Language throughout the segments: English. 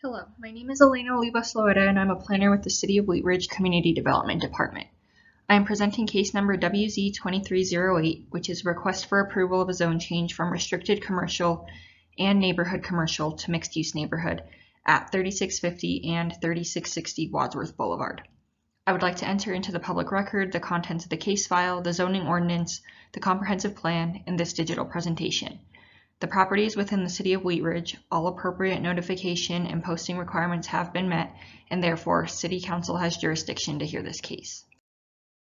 Hello, my name is Elena Olivas-Loera and I'm a planner with the City of Wheat Ridge Community Development Department. I am presenting case number WZ-23-08, which is a request for approval of a zone change from restricted commercial and neighborhood commercial to mixed-use neighborhood at 3650 and 3660 Wadsworth Boulevard. I would like to enter into the public record the contents of the case file, the zoning ordinance, the comprehensive plan, and this digital presentation. The property is within the City of Wheat Ridge. All appropriate notification and posting requirements have been met, and therefore City Council has jurisdiction to hear this case.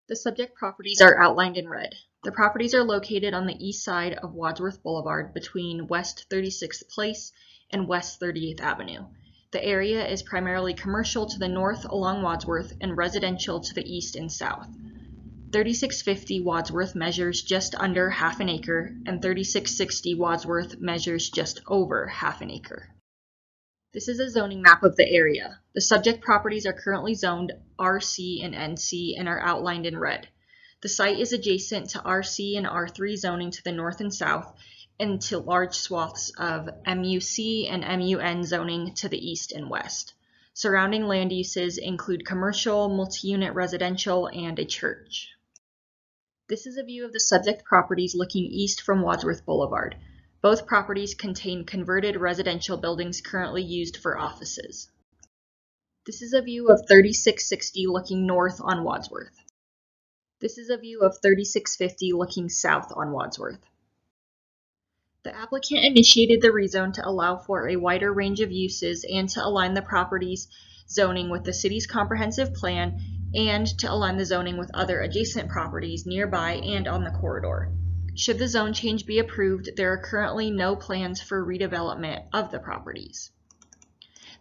The subject properties are outlined in red. The properties are located on the east side of Wadsworth Boulevard between West 36th Place and West 38th Avenue. The area is primarily commercial to the north along Wadsworth and residential to the east and south. 3650 Wadsworth measures just under half an acre, and 3660 Wadsworth measures just over half an acre. This is a zoning map of the area. The subject properties are currently zoned RC and NC and are outlined in red. The site is adjacent to RC and R3 zoning to the north and south, and to large swaths of MUC and MUN zoning to the east and west. Surrounding land uses include commercial, multi-unit residential, and a church. This is a view of the subject properties looking east from Wadsworth Boulevard. Both properties contain converted residential buildings currently used for offices. This is a view of 3660 looking north on Wadsworth. This is a view of 3650 looking south on Wadsworth. The applicant initiated the rezone to allow for a wider range of uses and to align the property's zoning with the city's comprehensive plan and to align the zoning with other adjacent properties nearby and on the corridor. Should the zone change be approved, there are currently no plans for redevelopment of the properties.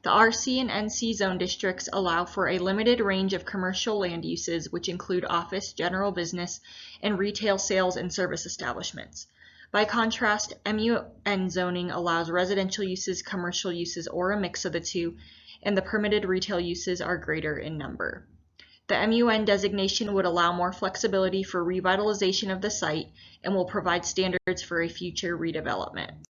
The RC and NC zone districts allow for a limited range of commercial land uses, which include office, general business, and retail sales and service establishments. By contrast, MUN zoning allows residential uses, commercial uses, or a mix of the two, and the permitted retail uses are greater in number. The MUN designation would allow more flexibility for revitalization of the site and will provide standards for a future redevelopment.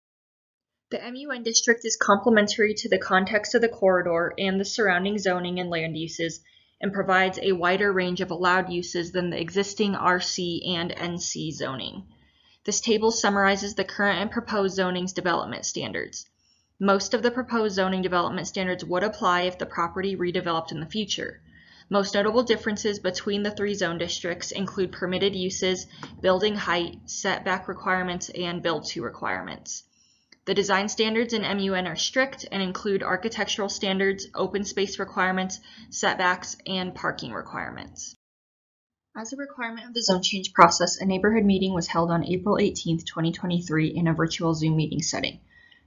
The MUN district is complementary to the context of the corridor and the surrounding zoning and land uses and provides a wider range of allowed uses than the existing RC and NC zoning. This table summarizes the current and proposed zoning's development standards. Most of the proposed zoning development standards would apply if the property redeveloped in the future. Most notable differences between the three zone districts include permitted uses, building height, setback requirements, and build-to requirements. The design standards in MUN are strict and include architectural standards, open space requirements, setbacks, and parking requirements. As a requirement of the zone change process, a neighborhood meeting was held on April 18, 2023 in a virtual Zoom meeting setting.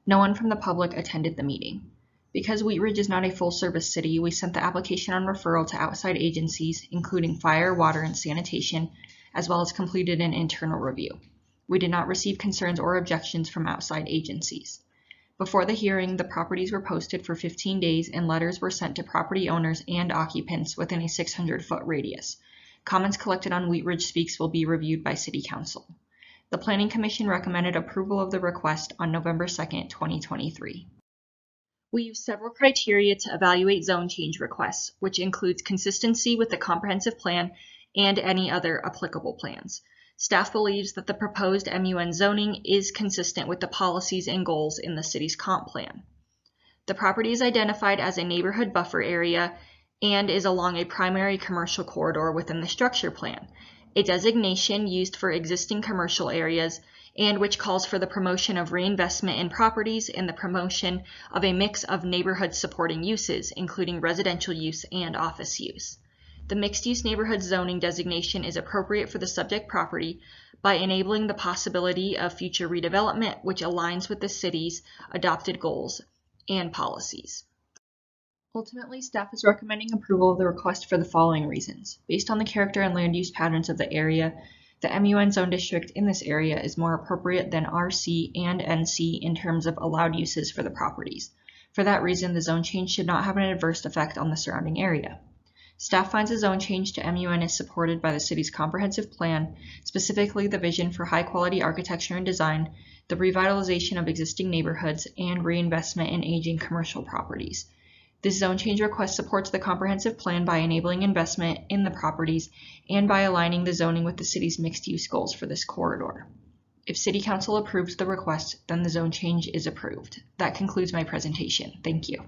No one from the public attended the meeting. Because Wheat Ridge is not a full-service city, we sent the application on referral to outside agencies, including fire, water, and sanitation, as well as completed an internal review. We did not receive concerns or objections from outside agencies. Before the hearing, the properties were posted for 15 days and letters were sent to property owners and occupants within a 600-foot radius. Comments collected on Wheat Ridge Speaks will be reviewed by City Council. The Planning Commission recommended approval of the request on November 2, 2023. We use several criteria to evaluate zone change requests, which includes consistency with the comprehensive plan and any other applicable plans. Staff believes that the proposed MUN zoning is consistent with the policies and goals in the city's comp plan. The property is identified as a neighborhood buffer area and is along a primary commercial corridor within the structure plan, a designation used for existing commercial areas and which calls for the promotion of reinvestment in properties and the promotion of a mix of neighborhood supporting uses, including residential use and office use. The mixed-use neighborhood zoning designation is appropriate for the subject property by enabling the possibility of future redevelopment, which aligns with the city's adopted goals and policies. Ultimately, staff is recommending approval of the request for the following reasons. Based on the character and land use patterns of the area, the MUN zone district in this area is more appropriate than RC and NC in terms of allowed uses for the properties. For that reason, the zone change should not have an adverse effect on the surrounding area. Staff finds a zone change to MUN is supported by the city's comprehensive plan, specifically the vision for high-quality architecture and design, the revitalization of existing neighborhoods, and reinvestment in aging commercial properties. This zone change request supports the comprehensive plan by enabling investment in the properties and by aligning the zoning with the city's mixed-use goals for this corridor. If City Council approves the request, then the zone change is approved. That concludes my presentation. Thank you.